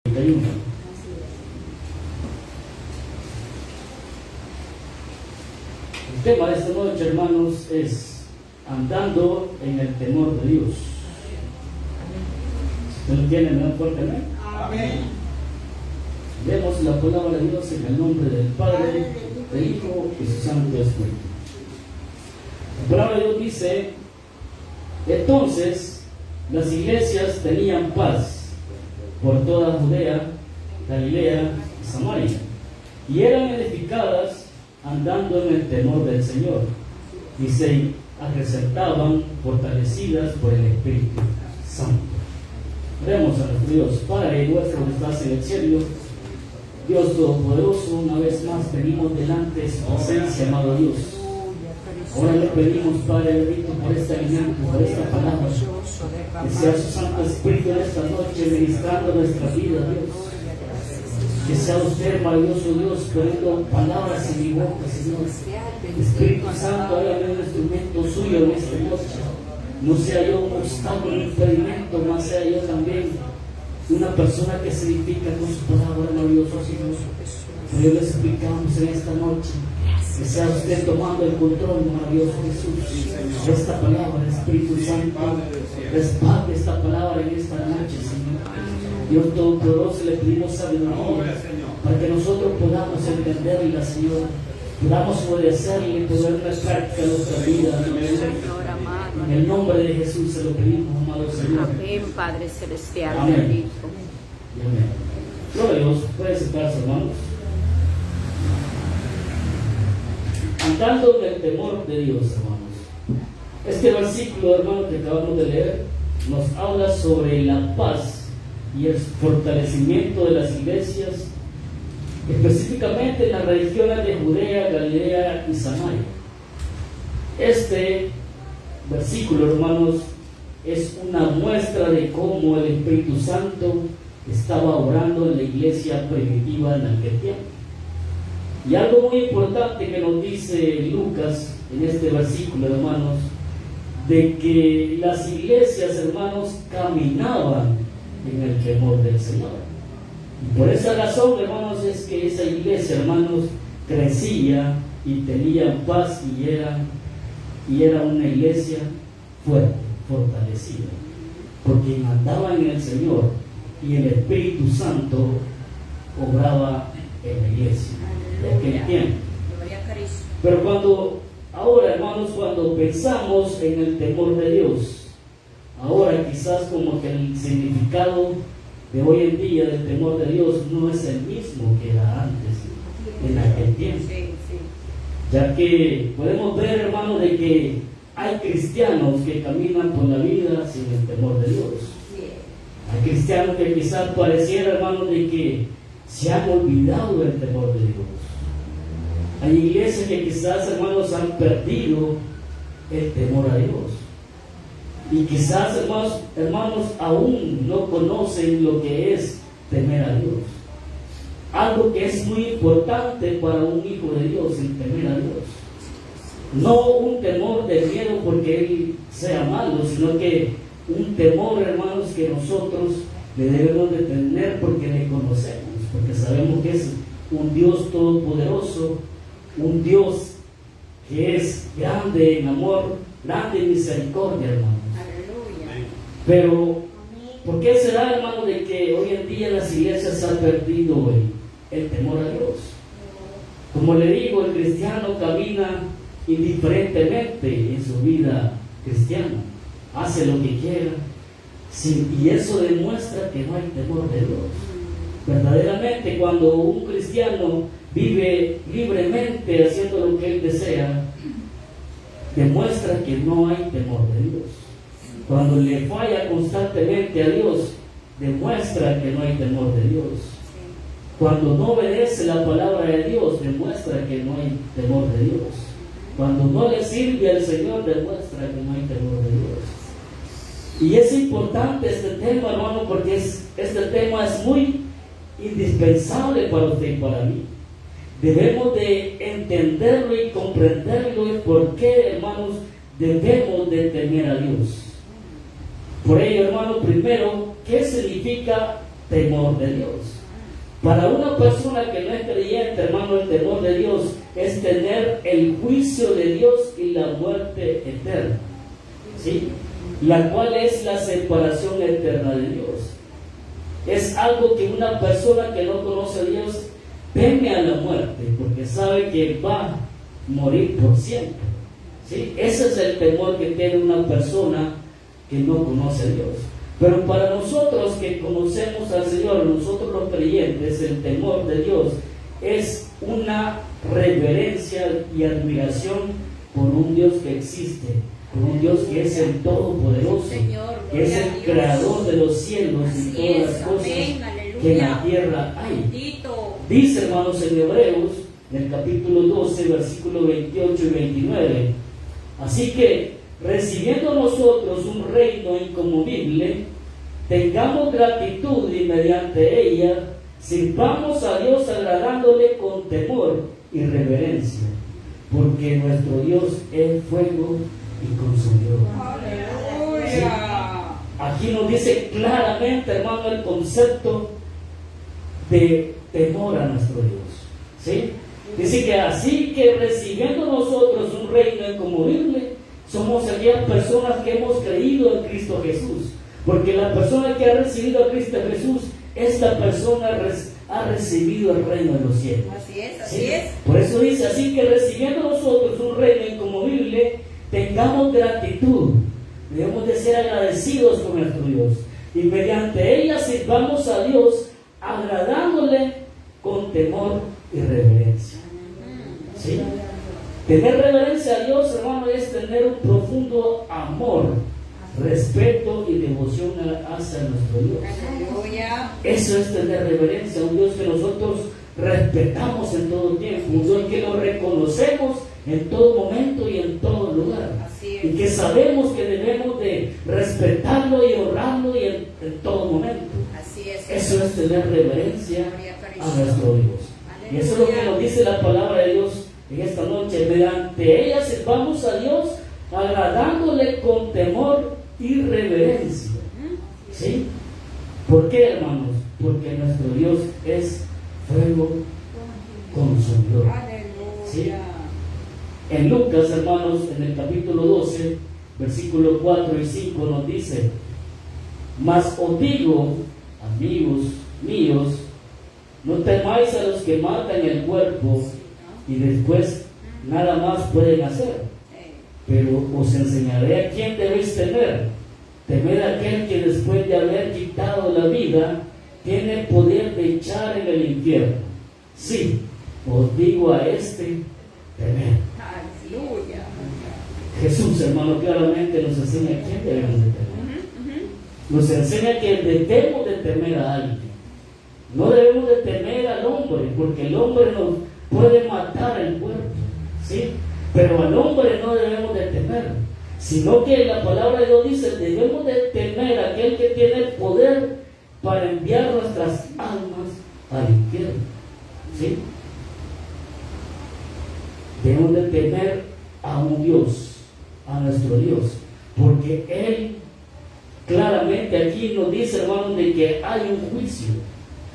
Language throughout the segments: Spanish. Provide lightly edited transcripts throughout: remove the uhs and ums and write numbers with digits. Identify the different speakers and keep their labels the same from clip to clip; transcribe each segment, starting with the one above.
Speaker 1: 31. El tema de esta noche, hermanos, es andando en el temor de Dios. Si usted lo tiene, me da fuerte amén.
Speaker 2: Amén.
Speaker 1: Leemos la palabra de Dios en el nombre del Padre, del Hijo y su Santo Espíritu. La palabra de Dios dice: entonces las iglesias tenían paz por toda Judea, Galilea y Samaria, y eran edificadas andando en el temor del Señor, y se acrecentaban fortalecidas por el Espíritu Santo. Oremos a nuestro Dios. Padre nuestro que estás en el cielo, Dios Todopoderoso, una vez más venimos delante de su presencia, amado Dios. Ahora le pedimos, Padre bendito, por esta alimento, por esta palabra, que sea su Santo Espíritu en esta noche ministrando nuestra vida, Dios. Que sea usted, maravilloso Dios, poniendo palabras en mi boca, Señor. Espíritu Santo, hágame un instrumento suyo en esta noche. No sea yo un obstáculo, un impedimento, más sea yo también una persona que se edifica con su palabra, maravilloso Señor. Pero les explicamos en esta noche. Que sea usted tomando el control, maravilloso Jesús, de esta palabra, Espíritu Santo. Respalde esta palabra en esta noche, Señor. Dios Todopoderoso, le pedimos sabiduría para que nosotros podamos entenderla, Señor. Podamos obedecerle y poder práctica nuestra vida. En el nombre de Jesús se lo pedimos, amado Señor.
Speaker 3: Amén, Padre Celestial.
Speaker 1: Amén.
Speaker 3: Bendito.
Speaker 1: Amén. Gloria a Dios. Puede sentarse, hermanos. Andando en el temor de Dios, hermanos. Este versículo, hermanos, que acabamos de leer, nos habla sobre la paz y el fortalecimiento de las iglesias, específicamente en las regiones de Judea, Galilea y Samaria. Este versículo, hermanos, es una muestra de cómo el Espíritu Santo estaba obrando en la iglesia primitiva en aquel tiempo. Y algo muy importante que nos dice Lucas en este versículo, hermanos, de que las iglesias, hermanos, caminaban en el temor del Señor. Y por esa razón, hermanos, es que esa iglesia, hermanos, crecía y tenía paz y era una iglesia fuerte, fortalecida, porque andaban en el Señor y el Espíritu Santo obraba en la iglesia de aquel tiempo. Pero ahora, hermanos, cuando pensamos en el temor de Dios, ahora quizás como que el significado de hoy en día del temor de Dios no es el mismo que era antes, en aquel tiempo. Ya que podemos ver, hermanos, de que hay cristianos que caminan por la vida sin el temor de Dios. Hay cristianos que quizás pareciera, hermanos, de que se han olvidado del temor de Dios. Hay iglesias que quizás, hermanos, han perdido el temor a Dios. Y quizás, hermanos, aún no conocen lo que es temer a Dios. Algo que es muy importante para un hijo de Dios, el temer a Dios. No un temor de miedo porque Él sea malo, sino que un temor, hermanos, que nosotros le debemos de tener porque le conocemos, porque sabemos que es un Dios todopoderoso, un Dios que es grande en amor, grande en misericordia, hermanos.
Speaker 3: Aleluya.
Speaker 1: Pero, ¿por qué será, hermano, de que hoy en día las iglesias se han perdido el temor a Dios? Como le digo, el cristiano camina indiferentemente en su vida cristiana, hace lo que quiera, y eso demuestra que no hay temor de Dios. Verdaderamente, cuando un cristiano vive libremente haciendo lo que él desea, demuestra que no hay temor de Dios. Cuando le falla constantemente a Dios, demuestra que no hay temor de Dios. Cuando no obedece la palabra de Dios, demuestra que no hay temor de Dios. Cuando no le sirve al Señor, demuestra que no hay temor de Dios. Y es importante este tema, hermano, porque este tema es muy indispensable para usted y para mí. Debemos de entenderlo y comprenderlo y por qué, hermanos, debemos de temer a Dios. Por ello, hermano, primero, ¿qué significa temor de Dios. Para una persona que no es creyente, hermano, el temor de Dios es tener el juicio de Dios y la muerte eterna, ¿sí? La cual es la separación eterna de Dios. Es algo que una persona que no conoce a Dios teme a la muerte, porque sabe que va a morir por siempre, ¿sí? Ese es el temor que tiene una persona que no conoce a Dios. Pero para nosotros que conocemos al Señor, nosotros los creyentes, el temor de Dios es una reverencia y admiración por un Dios que existe, por un Dios que es el Todopoderoso, que es el creador de los cielos y todas las cosas que en la tierra hay. Dice, hermanos, en Hebreos, en el capítulo 12, versículos 28 y 29, así que recibiendo nosotros un reino inconmovible, tengamos gratitud y mediante ella sirvamos a Dios agradándole con temor y reverencia, porque nuestro Dios es fuego y consumidor. ¿Sí? Aquí nos dice claramente, hermano, el concepto de temor a nuestro Dios, ¿sí? Dice que así que recibiendo nosotros un reino inconmovible, somos aquellas personas que hemos creído en Cristo Jesús, porque la persona que ha recibido a Cristo Jesús, esta persona ha recibido el reino de los cielos.
Speaker 3: Así es,
Speaker 1: ¿Sí? Por eso dice, así que recibiendo nosotros un reino inconmovible, tengamos gratitud, debemos de ser agradecidos con nuestro Dios, y mediante ella sirvamos a Dios agradándole con temor y reverencia. ¿Sí? Tener reverencia a Dios, hermano, es tener un profundo amor, respeto y devoción hacia nuestro Dios. Eso es tener reverencia a un Dios que nosotros respetamos en todo tiempo, un Dios que lo reconocemos en todo momento y en todo lugar, y que sabemos que debemos de respetarlo y honrarlo y en todo momento. Eso es tener reverencia a nuestro Dios. Y eso es lo que nos dice la palabra de Dios en esta noche. Mediante ella sirvamos a Dios agradándole con temor y reverencia. ¿Sí? ¿Por qué, hermanos? Porque nuestro Dios es fuego consumidor. ¿Sí? En Lucas, hermanos, en el capítulo 12, versículos 4 y 5 nos dice: mas os digo, amigos míos, no temáis a los que matan el cuerpo y después nada más pueden hacer, pero os enseñaré a quién debéis temer. Temed a aquel que después de haber quitado la vida tiene poder de echar en el infierno. Sí, os digo a este, temed.
Speaker 3: Aleluya.
Speaker 1: Jesús, hermano, claramente nos enseña a quién debemos de temer. Nos enseña que debemos de temer a alguien. No debemos de temer al hombre, porque el hombre nos puede matar el cuerpo, ¿sí? Pero al hombre no debemos de temer, sino que la palabra de Dios dice, debemos de temer a aquel que tiene el poder para enviar nuestras almas al infierno, ¿sí? Debemos de temer a un Dios, a nuestro Dios, porque Él claramente aquí nos dice, hermanos, de que hay un juicio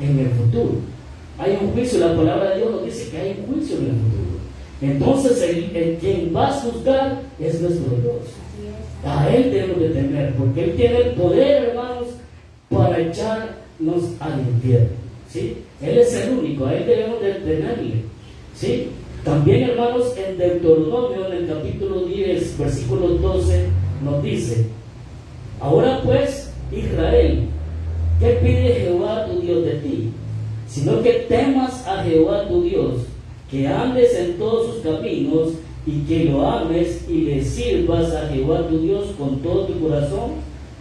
Speaker 1: en el futuro. Hay un juicio, la palabra de Dios nos dice que hay un juicio en el futuro. Entonces el quien va a juzgar es nuestro Dios. A Él debemos de temer, porque Él tiene el poder, hermanos, para echarnos al infierno, ¿sí? Él es el único, a Él debemos de temerle, ¿sí? También, hermanos, en Deuteronomio, en el capítulo 10, versículo 12, nos dice: ahora pues, Israel, ¿qué pide Jehová tu Dios de ti? Sino que temas a Jehová tu Dios, que andes en todos sus caminos y que lo ames y le sirvas a Jehová tu Dios con todo tu corazón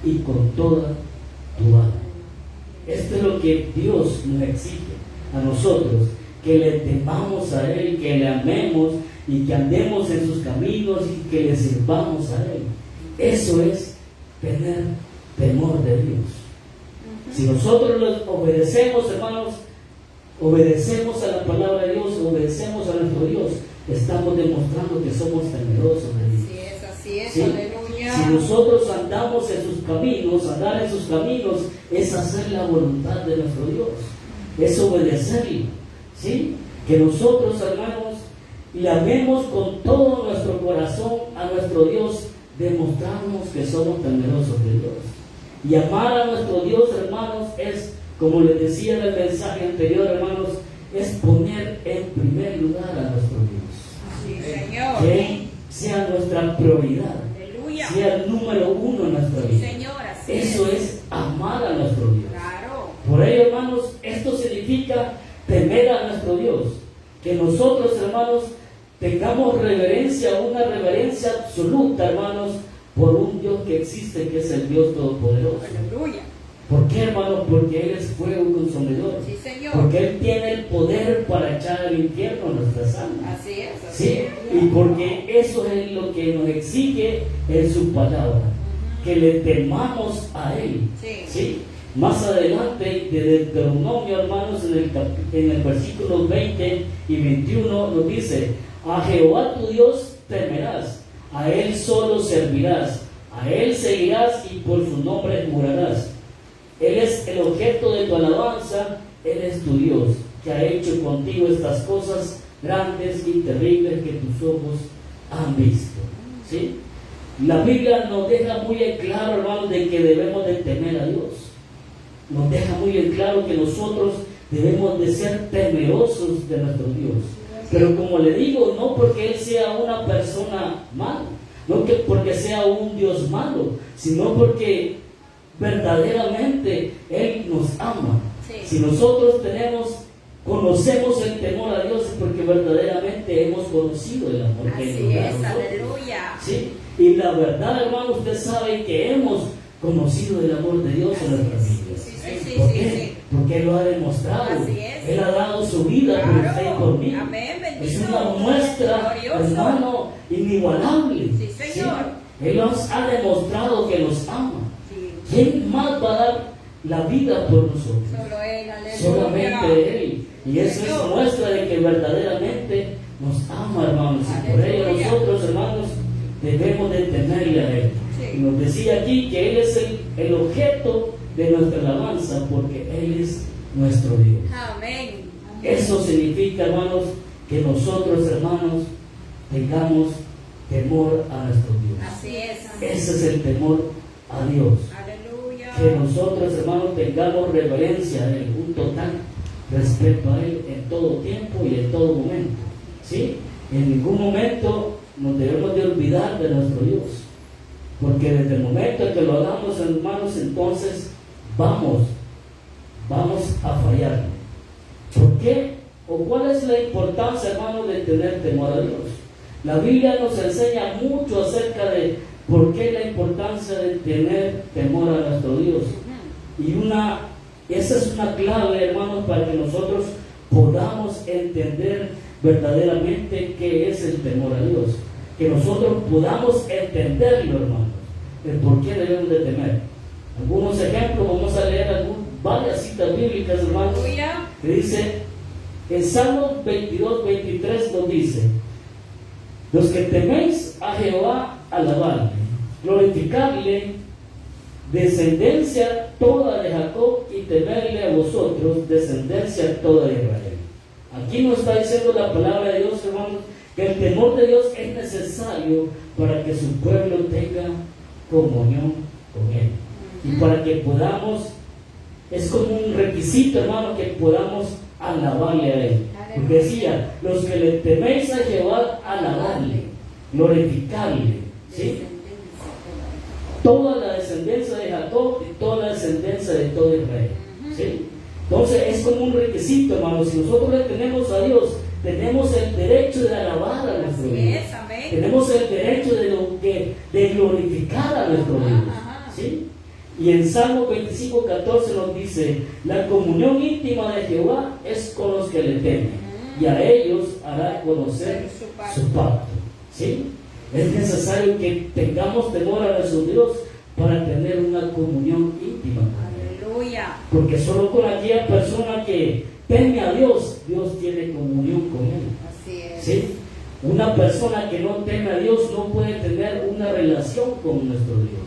Speaker 1: y con toda tu alma. Esto es lo que Dios nos exige a nosotros, que le temamos a Él, que le amemos y que andemos en sus caminos y que le sirvamos a Él. Eso es tener temor de Dios. Si nosotros los obedecemos, hermanos, obedecemos a la palabra de Dios, obedecemos a nuestro Dios, estamos demostrando que somos temerosos de Dios.
Speaker 3: Así es,
Speaker 1: ¿sí?
Speaker 3: aleluya.
Speaker 1: Si nosotros andamos en sus caminos, andar en sus caminos es hacer la voluntad de nuestro Dios, es obedecerle, ¿sí? Que nosotros, hermanos, le amemos con todo nuestro corazón a nuestro Dios, demostramos que somos temerosos de Dios. Y amar a nuestro Dios, hermanos, es, como les decía en el mensaje anterior, hermanos, es poner en primer lugar a nuestro Dios.
Speaker 3: Sí, Señor.
Speaker 1: Que sea nuestra prioridad,
Speaker 3: Aleluya.
Speaker 1: sea el número uno en nuestra
Speaker 3: Sí,
Speaker 1: vida.
Speaker 3: Señor, así
Speaker 1: Eso es amar a nuestro Dios.
Speaker 3: Claro.
Speaker 1: Por ello, hermanos, esto significa temer a nuestro Dios. Que nosotros, hermanos, tengamos reverencia, una reverencia absoluta, hermanos, por un Dios que existe, que es el Dios Todopoderoso.
Speaker 3: Aleluya.
Speaker 1: ¿Por qué, hermanos? Porque Él es fuego consumidor.
Speaker 3: Sí, Señor.
Speaker 1: Porque Él tiene el poder para echar al infierno nuestras almas.
Speaker 3: Así es.
Speaker 1: ¿Sí? Y porque eso es lo que nos exige en su palabra, que le temamos a Él.
Speaker 3: Sí.
Speaker 1: ¿Sí? Más adelante, de Deuteronomio, hermanos, en el versículo 20 y 21 nos dice: a Jehová tu Dios temerás, a Él solo servirás, a Él seguirás y por su nombre jurarás. Él es el objeto de tu alabanza, Él es tu Dios, que ha hecho contigo estas cosas grandes y terribles que tus ojos han visto. ¿Sí? La Biblia nos deja muy en claro, hermanos, de que debemos de temer a Dios. Nos deja muy en claro que nosotros debemos de ser temerosos de nuestro Dios. Pero como le digo, no porque Él sea una persona mala, no que porque sea un Dios malo, sino porque verdaderamente Él nos ama.
Speaker 3: Sí.
Speaker 1: Si nosotros conocemos el temor a Dios, es porque verdaderamente hemos conocido el amor que Él
Speaker 3: Así
Speaker 1: nos da a
Speaker 3: es.
Speaker 1: nosotros.
Speaker 3: Aleluya.
Speaker 1: ¿Sí? Y la verdad, hermano, usted sabe que hemos conocido el amor de Dios en nuestras vidas.
Speaker 3: Sí,
Speaker 1: ¿Por
Speaker 3: sí,
Speaker 1: qué?
Speaker 3: sí.
Speaker 1: Porque Él lo ha demostrado.
Speaker 3: Así es.
Speaker 1: Él ha dado su vida por usted y por mí.
Speaker 3: Amén, bendito.
Speaker 1: Es una muestra,
Speaker 3: Glorioso.
Speaker 1: hermano, inigualable.
Speaker 3: Sí, Señor.
Speaker 1: Él nos ha demostrado que nos ama.
Speaker 3: Sí.
Speaker 1: ¿Quién más va a dar la vida por nosotros?
Speaker 3: Solo Él, aleluya.
Speaker 1: Solamente Él. Y eso es
Speaker 3: Señor.
Speaker 1: muestra de que verdaderamente nos ama, hermanos. Y por ello
Speaker 3: Aleluya.
Speaker 1: nosotros, hermanos, debemos de temerle a Él.
Speaker 3: Sí.
Speaker 1: Y nos decía aquí que Él es el objeto de nuestra alabanza, porque Él es nuestro Dios.
Speaker 3: Amén.
Speaker 1: Eso significa, hermanos, que nosotros, hermanos, tengamos temor a nuestro Dios.
Speaker 3: Así es.
Speaker 1: Ese es el temor a Dios.
Speaker 3: Aleluya.
Speaker 1: Que nosotros, hermanos, tengamos reverencia a Él, un total respeto a Él en todo tiempo y en todo momento. ¿Sí? En ningún momento nos debemos de olvidar de nuestro Dios. Porque desde el momento en que lo hagamos, hermanos, entonces vamos a fallar. ¿Por qué? ¿O cuál es la importancia, hermanos, de tener temor a Dios? La Biblia nos enseña mucho acerca de por qué la importancia de tener temor a nuestro Dios. Y esa es una clave, hermanos, para que nosotros podamos entender verdaderamente qué es el temor a Dios. Que nosotros podamos entenderlo, hermanos, el por qué debemos de temer. Algunos ejemplos, vamos a leer varias citas bíblicas, hermanos,
Speaker 3: Aleluya.
Speaker 1: que dice, en Salmos 22, 23 nos dice: los que teméis a Jehová, alabadle, glorificadle, descendencia toda de Jacob, y temerle a vosotros, descendencia toda de Israel. Aquí nos está diciendo la palabra de Dios, hermanos, que el temor de Dios es necesario para que su pueblo tenga comunión con Él. Y para que podamos, es como un requisito, hermano, que podamos alabarle a Él. Porque decía, los que le teméis a Jehová, alabadle, glorificarle. ¿Sí? Toda la descendencia de Jacob y toda la descendencia de todo Israel. ¿Sí? Entonces es como un requisito, hermano. Si nosotros le tenemos a Dios, tenemos el derecho de alabar a nuestro
Speaker 3: Así
Speaker 1: Dios.
Speaker 3: es, amén.
Speaker 1: Tenemos el derecho de glorificar a nuestro Dios. ¿Sí? Y en Salmo 25, 14 nos dice: la comunión íntima de Jehová es con los que le temen, y a ellos hará conocer su pacto. ¿Sí? Es necesario que tengamos temor a nuestro Dios para tener una comunión íntima con Él.
Speaker 3: Aleluya.
Speaker 1: Porque solo con aquella persona que teme a Dios, Dios tiene comunión con Él.
Speaker 3: Así es.
Speaker 1: ¿Sí? Una persona que no teme a Dios no puede tener una relación con nuestro Dios.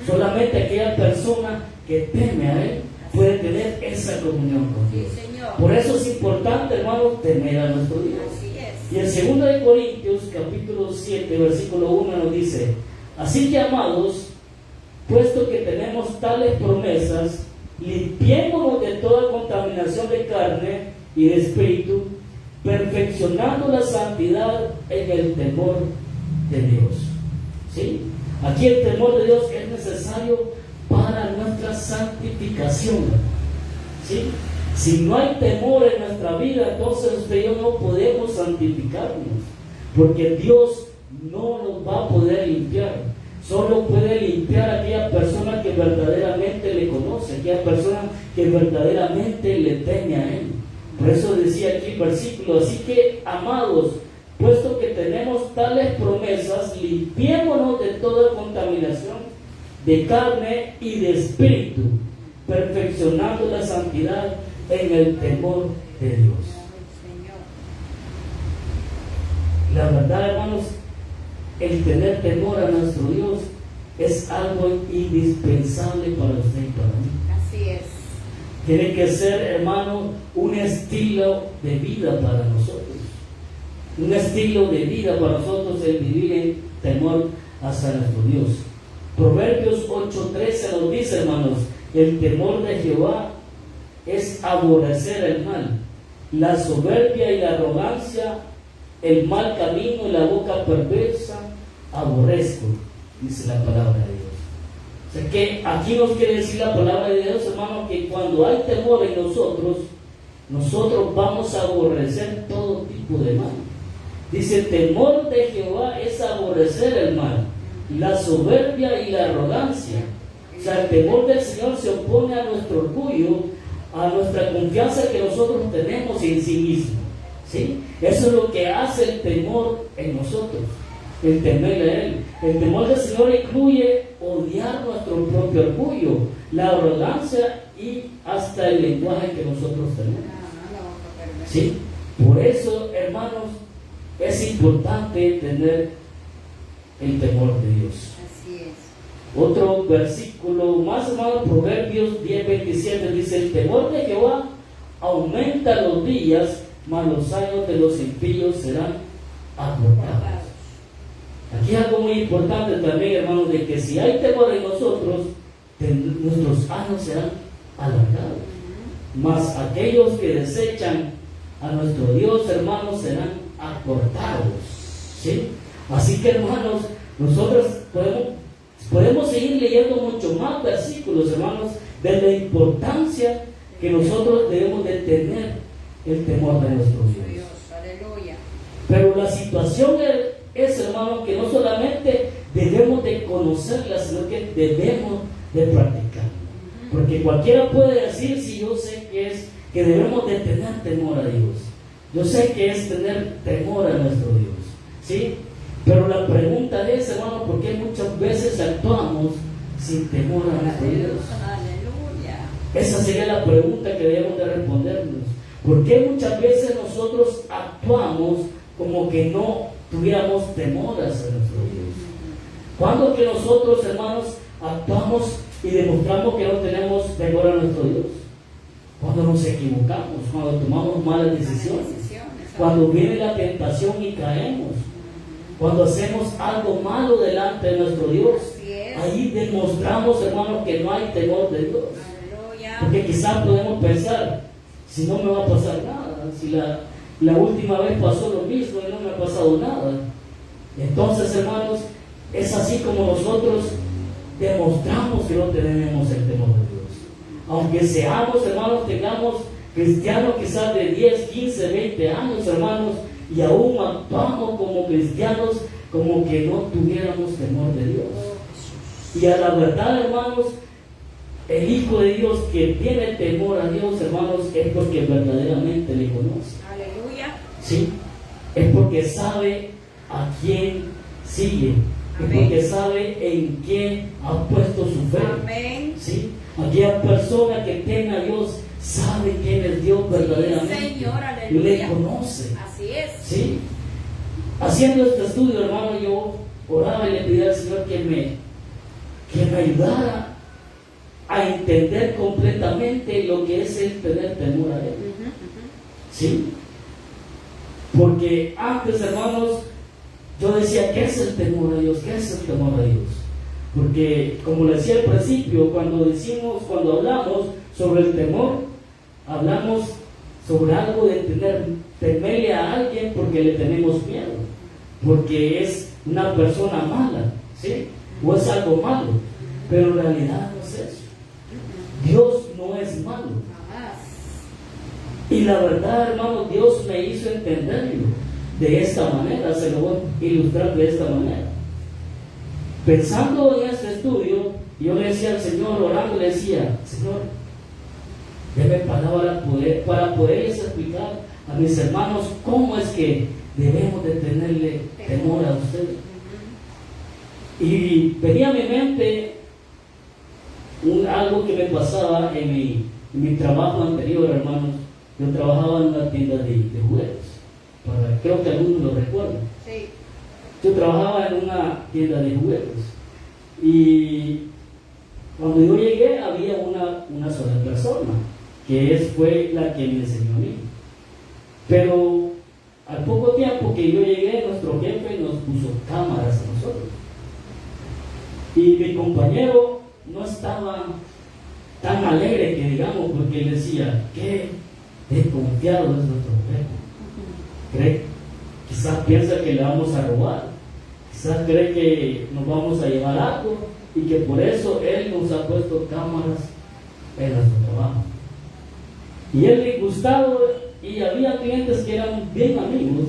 Speaker 1: Solamente aquella persona que teme a Él puede tener esa comunión con Dios.
Speaker 3: Sí, Señor.
Speaker 1: Por eso es importante, hermano, temer a nuestro Dios.
Speaker 3: Así es.
Speaker 1: Y en 2 de Corintios, capítulo 7, versículo 1 nos dice: así que, amados, puesto que tenemos tales promesas, limpiémonos de toda contaminación de carne y de espíritu, perfeccionando la santidad en el temor de Dios. ¿Sí? Aquí el temor de Dios es necesario para nuestra santificación. ¿Sí? Si no hay temor en nuestra vida, entonces usted y yo no podemos santificarnos, porque Dios no nos va a poder limpiar. Solo puede limpiar a aquella persona que verdaderamente le conoce, aquella persona que verdaderamente le teme a Él. Por eso decía aquí el versículo: así que, amados, puesto que tenemos tales promesas, limpiémonos de toda contaminación de carne y de espíritu, perfeccionando la santidad en el temor de Dios. La verdad, hermanos, el tener temor a nuestro Dios es algo indispensable para usted y para mí.
Speaker 3: Así es.
Speaker 1: Tiene que ser, hermano, un estilo de vida para nosotros. Un estilo de vida para nosotros, el vivir en temor hacia nuestro Dios. Proverbios 8:13 nos dice, hermanos: el temor de Jehová es aborrecer el mal, la soberbia y la arrogancia, el mal camino y la boca perversa aborrezco, dice la palabra de Dios. O sea que aquí nos quiere decir la palabra de Dios, hermano, que cuando hay temor en nosotros vamos a aborrecer todo tipo de mal. Dice: temor de Jehová es aborrecer el mal, la soberbia y la arrogancia. O sea, el temor del Señor se opone a nuestro orgullo, a nuestra confianza que nosotros tenemos en sí mismo. ¿Sí? Eso es lo que hace el temor en nosotros, el temerle a Él. El temor del Señor incluye odiar nuestro propio orgullo, la arrogancia y hasta el lenguaje que nosotros tenemos. ¿Sí? Por eso, hermanos, es importante tener el temor de Dios.
Speaker 3: Así es.
Speaker 1: Otro versículo más, hermano, Proverbios 10:27 dice: el temor de Jehová aumenta los días, mas los años de los impíos serán acortados. Aquí es algo muy importante también, hermanos, de que si hay temor en nosotros, nuestros años serán alargados. Mas aquellos que desechan a nuestro Dios, hermanos, serán acortados. ¿Sí? Así que, hermanos, nosotros podemos seguir leyendo mucho más versículos, hermanos, de la importancia que nosotros debemos de tener el temor de nuestro Dios.
Speaker 3: Aleluya.
Speaker 1: Pero la situación es, hermano, que no solamente debemos de conocerla, sino que debemos de practicarla. Porque cualquiera puede decir: si yo sé que debemos de tener temor a Dios, yo sé que es tener temor a nuestro Dios, ¿sí? Pero la pregunta es, hermano, ¿por qué muchas veces actuamos sin temor a nuestro Dios?
Speaker 3: Aleluya.
Speaker 1: Esa sería la pregunta que debemos de respondernos. ¿Por qué muchas veces nosotros actuamos como que no tuviéramos temor hacia nuestro Dios? ¿Cuándo que nosotros, hermanos, actuamos y demostramos que no tenemos temor a nuestro Dios? Cuando nos equivocamos, cuando tomamos malas decisiones, cuando viene la tentación y caemos, cuando hacemos algo malo delante de nuestro Dios. Ahí demostramos, hermanos, que no hay temor de Dios. Porque quizás podemos pensar: si no me va a pasar nada, si la última vez pasó lo mismo y no me ha pasado nada. Entonces, hermanos, es así como nosotros demostramos que no tenemos el temor de Dios. Aunque seamos, hermanos, tengamos cristianos quizás de 10, 15, 20 años, hermanos, y aún actuamos como cristianos como que no tuviéramos temor de Dios. Y a la verdad, hermanos, el Hijo de Dios que tiene temor a Dios, hermanos, es porque verdaderamente le conoce.
Speaker 3: Aleluya.
Speaker 1: ¿Sí? Es porque sabe a quién sigue. Es porque sabe en quién ha puesto su fe.
Speaker 3: Amén.
Speaker 1: ¿Sí? Aquella persona que teme a Dios sabe quién es Dios verdaderamente.
Speaker 3: Sí, Señor, aleluya.
Speaker 1: Le conoce.
Speaker 3: Así es.
Speaker 1: ¿Sí? haciendo este estudio, hermano, yo oraba y le pedía al Señor que me ayudara a entender completamente lo que es el tener temor a Él. ¿Sí? Porque antes, hermanos, yo decía, ¿qué es el temor a Dios? ¿Qué es el temor a Dios? Porque, como le decía al principio, cuando hablamos sobre el temor, hablamos sobre algo de temerle a alguien porque le tenemos miedo, porque es una persona mala, ¿sí? O es algo malo, pero en realidad no es eso. Dios no es malo. Y la verdad, hermano, Dios me hizo entenderlo de esta manera, se lo voy a ilustrar de esta manera. Pensando en este estudio, yo le decía al Señor, orando, le decía, Señor, deme palabra para poderles explicar a mis hermanos cómo es que debemos de tenerle temor a usted. Y venía a mi mente algo que me pasaba en mi trabajo anterior, hermanos. Yo trabajaba en una tienda de juguetes, creo que algunos lo recuerdan.
Speaker 3: Sí.
Speaker 1: Yo trabajaba en una tienda de juguetes y cuando yo llegué había una sola persona, que fue la que me enseñó a mí. Pero al poco tiempo que yo llegué, nuestro jefe nos puso cámaras a nosotros. Y mi compañero no estaba tan alegre que digamos, porque él decía, qué desconfiado es nuestro jefe. Quizás piensa que le vamos a robar, quizás cree que nos vamos a llevar algo y que por eso él nos ha puesto cámaras en nuestro trabajo. Y él le gustaba, y había clientes que eran bien amigos,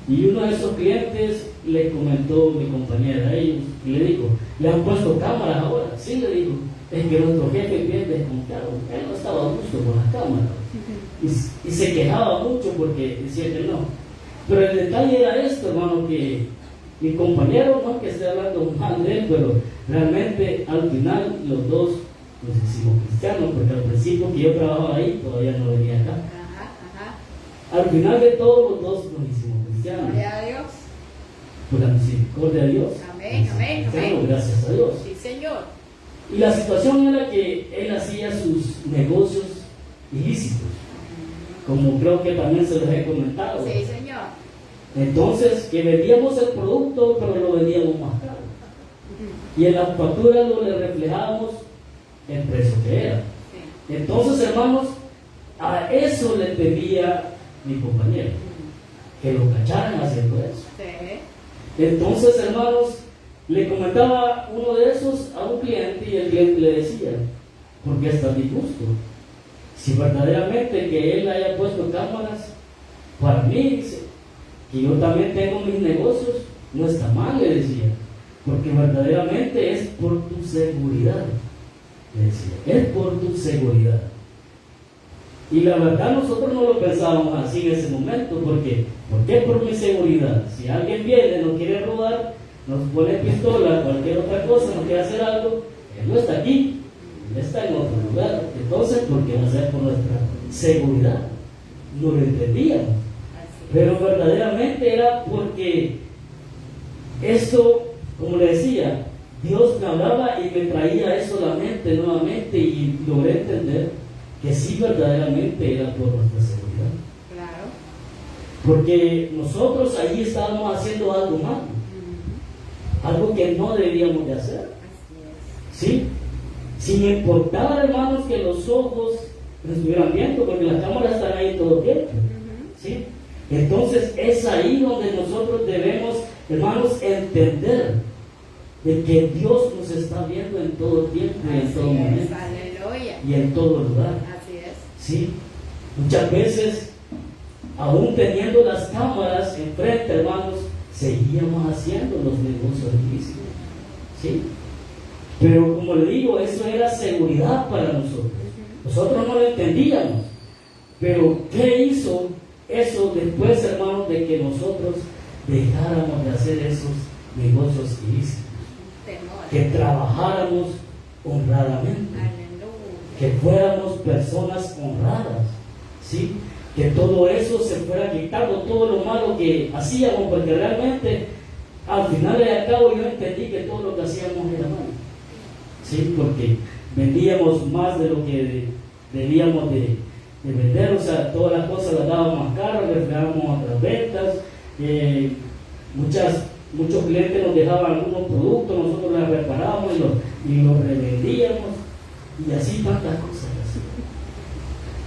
Speaker 1: y uno de esos clientes le comentó mi compañera a ellos y le dijo, ¿le han puesto cámaras ahora? Sí, le dijo, es que nuestro jefe es bien desconfiado, él no estaba a gusto con las cámaras y se quejaba mucho porque decía que no. Pero el detalle era esto, hermano, que mi compañero, no que esté hablando mal de él, pero realmente al final los dos nos hicimos cristianos, porque al principio que yo trabajaba ahí todavía no venía acá. Al final de todo los dos nos hicimos cristianos.
Speaker 3: Gloria a Dios.
Speaker 1: Por la misericordia de Dios.
Speaker 3: Amén, amén, amén.
Speaker 1: Gracias a Dios.
Speaker 3: Sí, Señor.
Speaker 1: Y la situación era que él hacía sus negocios ilícitos, como creo que también se los he comentado.
Speaker 3: Sí, Señor.
Speaker 1: Entonces, que vendíamos el producto, pero lo vendíamos más caro. Y en la factura le reflejábamos el precio que era.
Speaker 3: Sí.
Speaker 1: Entonces, hermanos, a eso le pedía mi compañero, que lo cacharan haciendo eso.
Speaker 3: Sí.
Speaker 1: Entonces, hermanos, le comentaba uno de esos a un cliente y el cliente le decía, ¿por qué es tan disgusto? Si verdaderamente que él haya puesto cámaras, para mí, dice, que yo también tengo mis negocios, no está mal, le decía, porque verdaderamente es por tu seguridad, le decía, es por tu seguridad. Y la verdad nosotros no lo pensábamos así en ese momento, porque ¿por qué por mi seguridad? Si alguien viene, nos quiere robar, nos pone pistola, cualquier otra cosa, nos quiere hacer algo, él no está aquí, él está en otro lugar. Entonces, ¿por qué va a ser por nuestra seguridad? No lo entendíamos. Pero verdaderamente era porque esto, como le decía, Dios me hablaba y me traía eso a la mente nuevamente y logré entender que sí verdaderamente era por nuestra seguridad.
Speaker 3: Claro.
Speaker 1: Porque nosotros allí estábamos haciendo algo malo, algo que no debíamos de hacer.
Speaker 3: Así es.
Speaker 1: ¿Sí? Sin importar, hermanos, que los ojos nos estuvieran viendo, porque las cámaras están ahí todo el tiempo. ¿Sí? Entonces es ahí donde nosotros debemos, hermanos, entender de que Dios nos está viendo en todo tiempo y en todo momento.
Speaker 3: Aleluya.
Speaker 1: Y en todo lugar.
Speaker 3: Así es.
Speaker 1: ¿Sí? Muchas veces, aún teniendo las cámaras enfrente, hermanos, seguíamos haciendo los negocios ilícitos. ¿Sí? Pero como le digo, eso era seguridad para nosotros. Nosotros no lo entendíamos. Pero ¿qué hizo eso después, hermanos, de que nosotros dejáramos de hacer esos negocios ilícitos?
Speaker 3: Temor.
Speaker 1: Que trabajáramos honradamente.
Speaker 3: Aleluya.
Speaker 1: Que fuéramos personas honradas, ¿sí? que todo eso se fuera quitando, todo lo malo que hacíamos, porque realmente al final y al cabo yo entendí que todo lo que hacíamos era malo, ¿sí? Porque vendíamos más de lo que debíamos de vender, o sea, todas las cosas las dábamos más caras, reflejábamos otras ventas, muchos clientes nos dejaban algunos productos, nosotros los reparábamos y los revendíamos, y así tantas cosas así.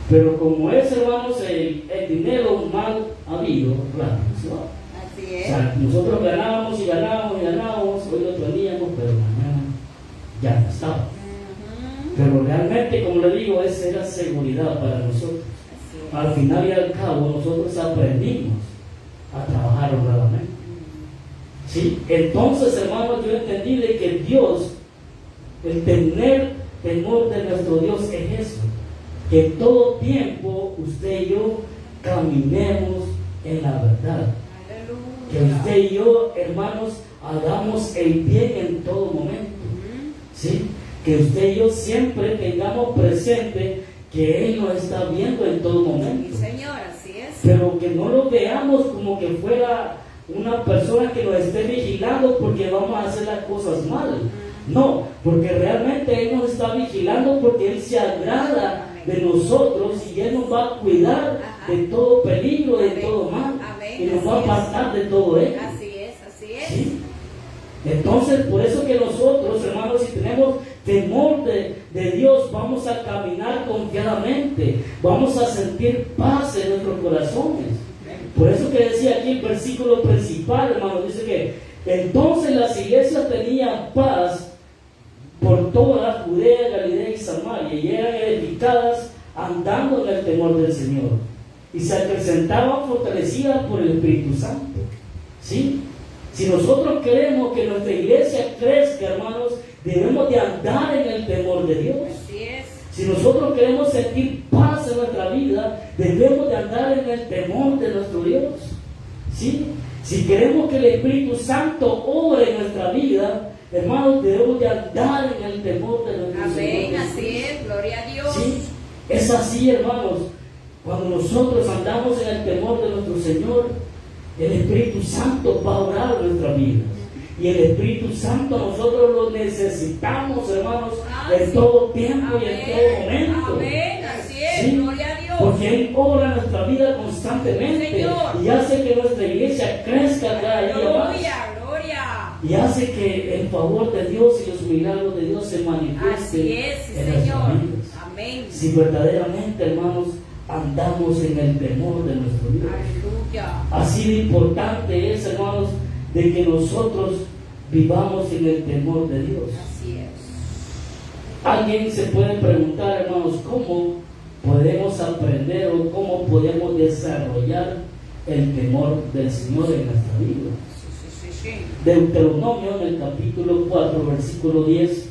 Speaker 1: Pero como es, hermanos, el dinero mal habido, rápido se va.
Speaker 3: Así es.
Speaker 1: O sea, nosotros ganábamos y ganábamos y ganábamos, hoy lo teníamos, pero mañana ya no estaba. Pero realmente, como le digo, esa era seguridad para nosotros. Al final y al cabo, nosotros aprendimos a trabajar honradamente. ¿Sí? Entonces, hermanos, yo entendí de que Dios, el tener temor de nuestro Dios es eso, que todo tiempo usted y yo caminemos en la verdad. Que usted y yo, hermanos, hagamos el bien en todo momento. ¿Sí? Que usted y yo siempre tengamos presente que Él nos está viendo en todo momento.
Speaker 3: Sí, Señor, así es.
Speaker 1: Pero que no lo veamos como que fuera una persona que nos esté vigilando porque vamos a hacer las cosas mal. No, porque realmente Él nos está vigilando porque Él se agrada de nosotros y Él nos va a cuidar de todo peligro, de todo mal. Y nos va a apartar de todo ello.
Speaker 3: Así es, así es.
Speaker 1: ¿Sí? Entonces, por eso que nosotros, hermanos, si tenemos temor de Dios, vamos a caminar confiadamente, vamos a sentir paz en nuestros corazones. Por eso que decía aquí el versículo principal, hermanos, dice que entonces las iglesias tenían paz por toda Judea, Galilea y Samaria, y eran edificadas andando en el temor del Señor, y se acrecentaban fortalecidas por el Espíritu Santo. ¿Sí? Si nosotros queremos que nuestra iglesia crezca, hermanos, debemos de andar en el temor de Dios.
Speaker 3: Así es.
Speaker 1: Si nosotros queremos sentir paz en nuestra vida, debemos de andar en el temor de nuestro Dios. ¿Sí? Si queremos que el Espíritu Santo obre en nuestra vida, hermanos, debemos de andar en el temor de nuestro Señor.
Speaker 3: Amén, así es, gloria a Dios.
Speaker 1: ¿Sí? Es así, hermanos. Cuando nosotros andamos en el temor de nuestro Señor, el Espíritu Santo va a orar nuestra vida. Y el Espíritu Santo nosotros lo necesitamos, hermanos, en todo tiempo y en todo momento.
Speaker 3: Amén, así es,
Speaker 1: ¿Sí?
Speaker 3: gloria a Dios.
Speaker 1: Porque Él obra nuestra vida constantemente,
Speaker 3: Señor,
Speaker 1: y hace que nuestra iglesia crezca cada día más.
Speaker 3: gloria, gloria.
Speaker 1: Y hace que el favor de Dios y los milagros de Dios se
Speaker 3: Así
Speaker 1: manifiesten
Speaker 3: es, sí,
Speaker 1: en nuestras
Speaker 3: Señor.
Speaker 1: vidas.
Speaker 3: Amén.
Speaker 1: Si verdaderamente, hermanos, andamos en el temor de nuestro Dios.
Speaker 3: Aleluya.
Speaker 1: Así de importante es, hermanos, de que nosotros vivamos en el temor de Dios.
Speaker 3: Así es.
Speaker 1: Alguien se puede preguntar, hermanos, ¿cómo podemos aprender o cómo podemos desarrollar el temor del Señor en nuestra vida?
Speaker 3: Sí.
Speaker 1: Deuteronomio, en el capítulo 4, versículo 10,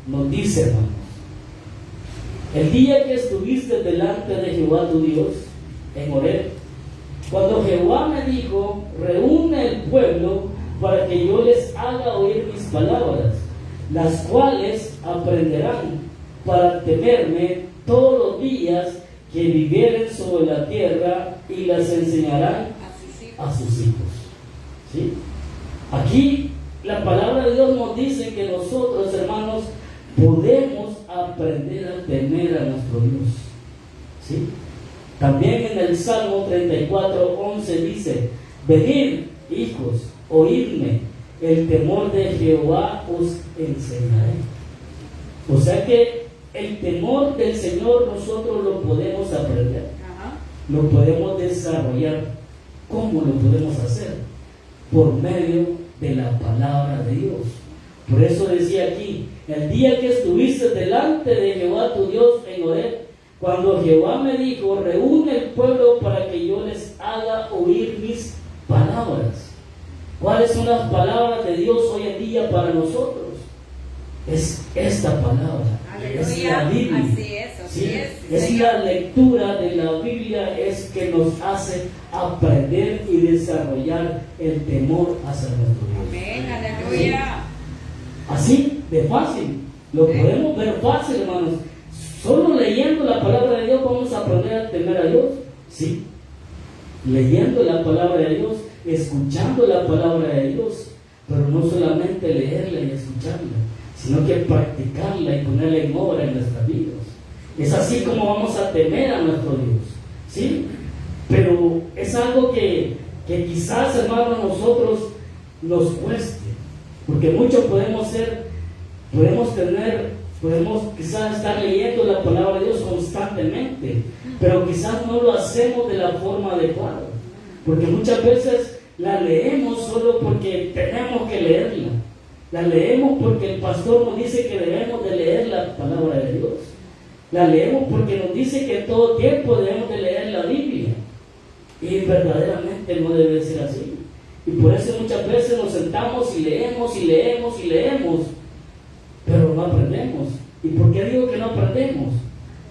Speaker 1: nos dice, hermanos: el día que estuviste delante de Jehová tu Dios en Horeb, cuando Jehová me dijo, reúne el pueblo para que yo les haga oír mis palabras, las cuales aprenderán para temerme todos los días que vivieren sobre la tierra, y las enseñarán a sus hijos. ¿Sí? Aquí la palabra de Dios nos dice que nosotros, hermanos, podemos aprender a temer a nuestro Dios. ¿Sí? También en el Salmo 34:11 dice: venid, hijos, oídme, el temor de Jehová os enseñaré. O sea que el temor del Señor nosotros lo podemos aprender, lo podemos desarrollar. ¿Cómo lo podemos hacer? Por medio de la palabra de Dios. Por eso decía aquí: el día que estuviste delante de Jehová tu Dios en Horeb, cuando Jehová me dijo, reúne el pueblo para que yo les haga oír mis palabras. ¿Cuáles son las palabras de Dios hoy en día para nosotros? Es esta palabra.
Speaker 3: Aleluya.
Speaker 1: Es la Biblia.
Speaker 3: Así es, así
Speaker 1: ¿Sí?
Speaker 3: es.
Speaker 1: Es la lectura de la Biblia, es que nos hace aprender y desarrollar el temor hacia nuestro Dios.
Speaker 3: Amén, aleluya.
Speaker 1: Así de fácil, lo podemos ver fácil, hermanos. Solo leyendo la palabra de Dios vamos a aprender a temer a Dios. ¿sí? Leyendo la palabra de Dios, escuchando la palabra de Dios, pero no solamente leerla y escucharla, sino que practicarla y ponerla en obra en nuestras vidas. Es así como vamos a temer a nuestro Dios, ¿sí? Pero es algo que quizás, hermanos, nosotros nos cueste, porque muchos podemos quizás estar leyendo la palabra de Dios constantemente, pero quizás no lo hacemos de la forma adecuada, porque muchas veces la leemos solo porque tenemos que leerla, la leemos porque el pastor nos dice que debemos de leer la palabra de Dios, la leemos porque nos dice que en todo tiempo debemos de leer la Biblia, y verdaderamente no debe ser así. Y por eso muchas veces nos sentamos y leemos y leemos y leemos, pero no aprendemos. ¿Y por qué digo que no aprendemos?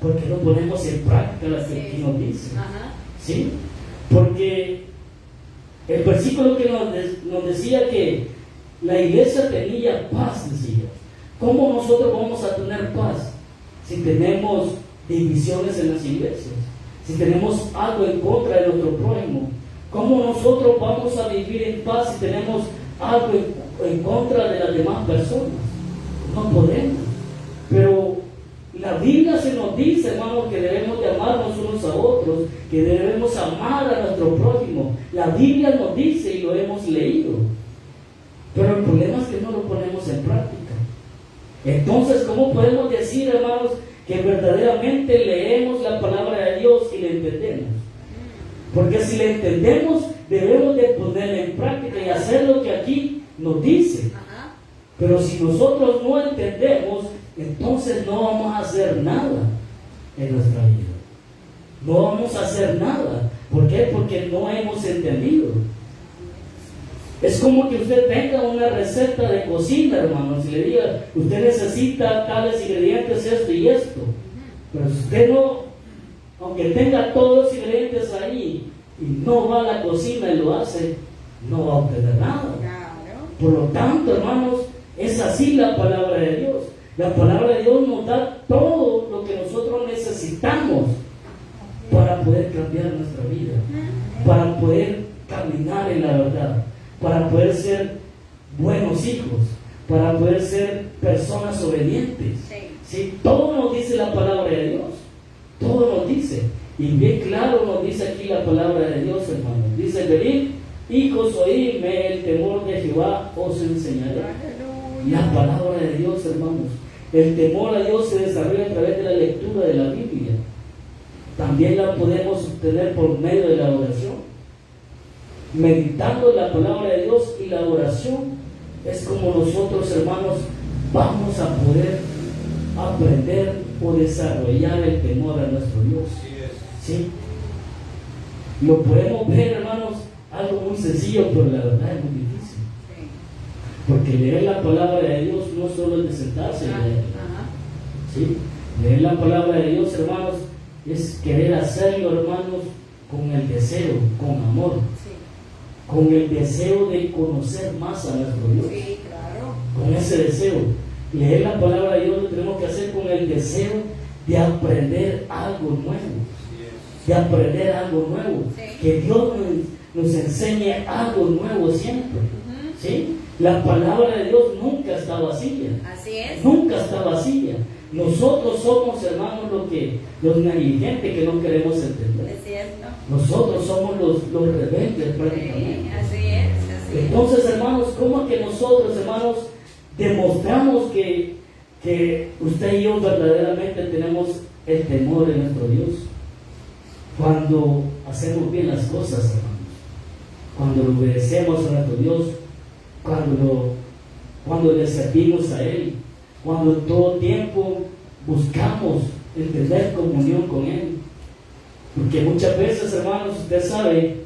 Speaker 1: Porque no ponemos en práctica las que aquí nos dice. ¿Sí? Porque el versículo que nos decía que la iglesia tenía paz, decía. ¿Cómo nosotros vamos a tener paz si tenemos divisiones en las iglesias? Si tenemos algo en contra de nuestro prójimo, ¿cómo nosotros vamos a vivir en paz si tenemos algo en contra de las demás personas? No podemos. Pero la Biblia se nos dice, hermanos, que debemos de amarnos unos a otros, que debemos amar a nuestro prójimo. La Biblia nos dice y lo hemos leído. Pero el problema es que no lo ponemos en práctica. Entonces, ¿cómo podemos decir, hermanos, que verdaderamente leemos la palabra de Dios y la entendemos? Porque si la entendemos, debemos de ponerla en práctica y hacer lo que aquí nos dice. Pero si nosotros no entendemos, entonces no vamos a hacer nada en nuestra vida. No vamos a hacer nada. ¿Por qué? Porque no hemos entendido. Es como que usted tenga una receta de cocina, hermanos, y le diga, usted necesita tales ingredientes, esto y esto. Pero si usted no, aunque tenga todos los ingredientes ahí, y no va a la cocina y lo hace, no va a obtener nada. Por lo tanto, hermanos, es así la palabra de Dios. La palabra de Dios nos da todo lo que nosotros necesitamos para poder cambiar nuestra vida, para poder caminar en la verdad, para poder ser buenos hijos, para poder ser personas obedientes. ¿Sí? Todo nos dice la palabra de Dios, todo nos dice, y bien claro nos dice aquí la palabra de Dios, hermanos. Dice: venid, hijos, oídme, el temor de Jehová os enseñaré. La palabra de Dios, hermanos. El temor a Dios se desarrolla a través de la lectura de la Biblia. También la podemos obtener por medio de la oración. Meditando la palabra de Dios y la oración es como nosotros, hermanos, vamos a poder aprender o desarrollar el temor a nuestro Dios. ¿Sí? Lo podemos ver, hermanos, algo muy sencillo, pero la verdad es muy difícil. Porque leer la palabra de Dios no solo es de sentarse y leerla. ¿Sí? Leer la palabra de Dios, hermanos, es querer hacerlo, hermanos, con el deseo, con amor, con el deseo de conocer más a nuestro Dios. Con ese deseo. Leer la palabra de Dios lo tenemos que hacer con el deseo de aprender algo nuevo. De aprender algo nuevo. Que Dios nos enseñe algo nuevo siempre. ¿Sí? La palabra de Dios nunca está vacía.
Speaker 3: Así es.
Speaker 1: Nunca está vacía. Nosotros somos, hermanos, los negligentes que no queremos entender.
Speaker 3: Es cierto.
Speaker 1: Nosotros somos los rebeldes prácticamente.
Speaker 3: Así es.
Speaker 1: Entonces, hermanos, ¿cómo es que nosotros, hermanos, demostramos que usted y yo verdaderamente tenemos el temor de nuestro Dios? Cuando hacemos bien las cosas, hermanos. Cuando obedecemos a nuestro Dios. Cuando le servimos a Él, cuando todo tiempo buscamos el tener comunión con Él. Porque muchas veces, hermanos, usted sabe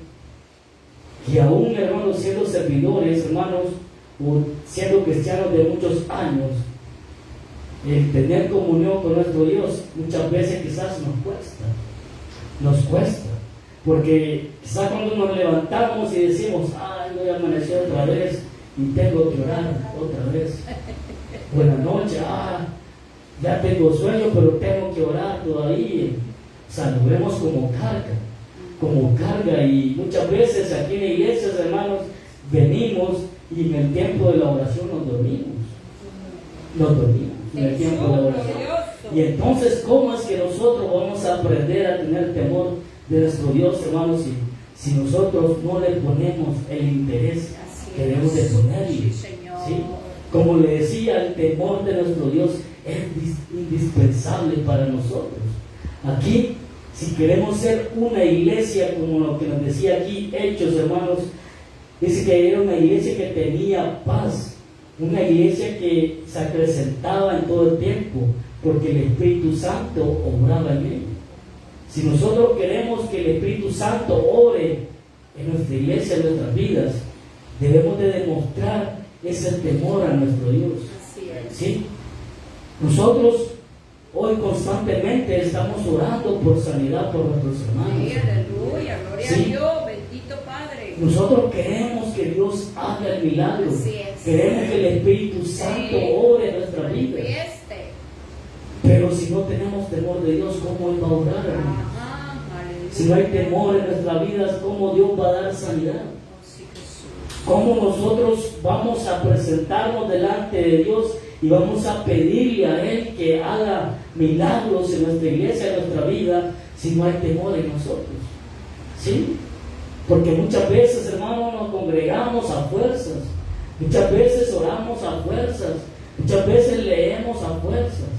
Speaker 1: que aún, hermanos, siendo servidores, hermanos, o siendo cristianos de muchos años, el tener comunión con nuestro Dios muchas veces quizás nos cuesta, porque quizás cuando nos levantamos y decimos, ay, voy a amanecer otra vez, y tengo que orar otra vez. Buenas noches, ya tengo sueño, pero tengo que orar todavía. O sea, lo vemos como carga. como carga, y muchas veces aquí en la iglesia, hermanos, venimos y en el tiempo de la oración nos dormimos en el tiempo de la oración. Y entonces, ¿cómo es que nosotros vamos a aprender a tener temor de nuestro Dios, hermanos, si nosotros no le ponemos el interés que debemos de ponerle? ¿Sí? Como le decía, el temor de nuestro Dios es indispensable para nosotros. Aquí, si queremos ser una iglesia, como lo que nos decía aquí Hechos, hermanos, dice que era una iglesia que tenía paz, una iglesia que se acrecentaba en todo el tiempo, porque el Espíritu Santo obraba en él. Si nosotros queremos que el Espíritu Santo obre en nuestra iglesia, en nuestras vidas, debemos de demostrar ese temor a nuestro Dios. ¿Sí? Nosotros hoy constantemente estamos orando por sanidad por nuestros hermanos.
Speaker 3: Sí, aleluya, gloria a Dios, bendito Padre.
Speaker 1: Nosotros queremos que Dios haga el milagro. Queremos que el Espíritu Santo obre en nuestra vida. Pero si no tenemos temor de Dios, ¿cómo Él va a obrar, hermanos? Si no hay temor en nuestra vida, ¿cómo Dios va a dar sanidad? ¿Cómo nosotros vamos a presentarnos delante de Dios y vamos a pedirle a Él que haga milagros en nuestra iglesia, en nuestra vida, si no hay temor en nosotros? ¿Sí? Porque muchas veces, hermanos, nos congregamos a fuerzas, muchas veces oramos a fuerzas, muchas veces leemos a fuerzas.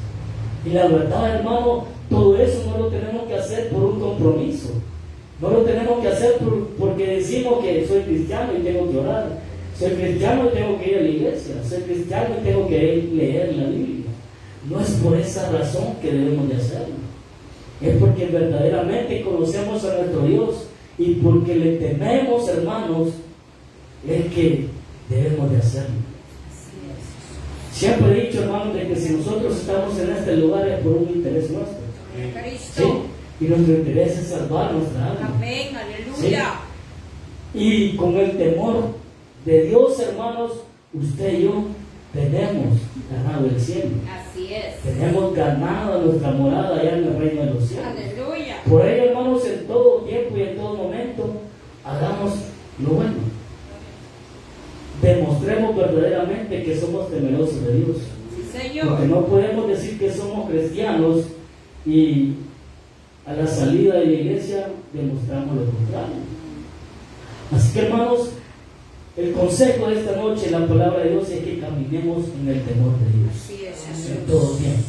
Speaker 1: Y la verdad, hermano, todo eso no lo tenemos que hacer por un compromiso. No lo tenemos que hacer porque decimos que soy cristiano y tengo que orar. Soy cristiano y tengo que ir a la iglesia. Soy cristiano y tengo que leer la Biblia. No es por esa razón que debemos de hacerlo. Es porque verdaderamente conocemos a nuestro Dios y porque le tememos, hermanos, es que debemos de hacerlo. Siempre he dicho, hermanos, de que si nosotros estamos en este lugar es por un interés nuestro. ¿Sí? Y nuestro interés es salvar nuestra alma.
Speaker 3: Amén, aleluya.
Speaker 1: ¿Sí? Y con el temor de Dios, hermanos, usted y yo tenemos ganado el cielo.
Speaker 3: Así es.
Speaker 1: Tenemos ganado nuestra morada allá en el reino de los cielos.
Speaker 3: Aleluya.
Speaker 1: Por ello, hermanos, en todo tiempo y en todo momento, hagamos lo bueno. Demostremos verdaderamente que somos temerosos de Dios.
Speaker 3: Sí, Señor.
Speaker 1: Porque no podemos decir que somos cristianos y a la salida de la iglesia demostramos lo contrario. Así que, hermanos, el consejo de esta noche, la palabra de Dios, es que caminemos en el temor de Dios.
Speaker 3: Así es,
Speaker 1: en todo tiempo.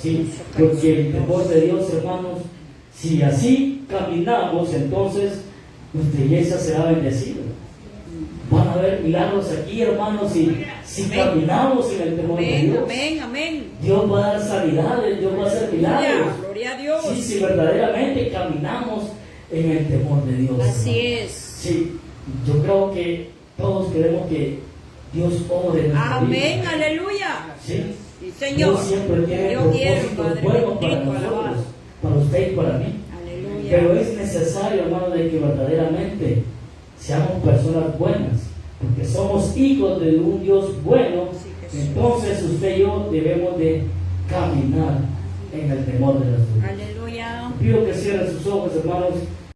Speaker 1: ¿Sí? Porque el temor de Dios, hermanos, si así caminamos, entonces nuestra iglesia será bendecida. Van a haber milagros aquí, hermanos, si caminamos en el temor de Dios.
Speaker 3: Amén, amén.
Speaker 1: Dios va a dar sanidades, Dios va a hacer milagros.
Speaker 3: Gloria a Dios.
Speaker 1: Sí, si verdaderamente caminamos en el temor de Dios.
Speaker 3: Así es.
Speaker 1: Sí, yo creo que todos queremos que Dios obre en nuestra vida.
Speaker 3: Amén, aleluya.
Speaker 1: Sí,
Speaker 3: Sí, Señor.
Speaker 1: Dios siempre tiene
Speaker 3: Yo quiero,
Speaker 1: propósitos
Speaker 3: Padre
Speaker 1: buenos para
Speaker 3: bendito,
Speaker 1: nosotros,
Speaker 3: alabado.
Speaker 1: para usted y para mí.
Speaker 3: Aleluya.
Speaker 1: Pero es necesario, hermano, de que verdaderamente seamos personas buenas, porque somos hijos de un Dios bueno. Entonces usted y yo debemos de caminar en el temor de nuestro Dios.
Speaker 3: Aleluya.
Speaker 1: Pido que cierren sus ojos, hermanos.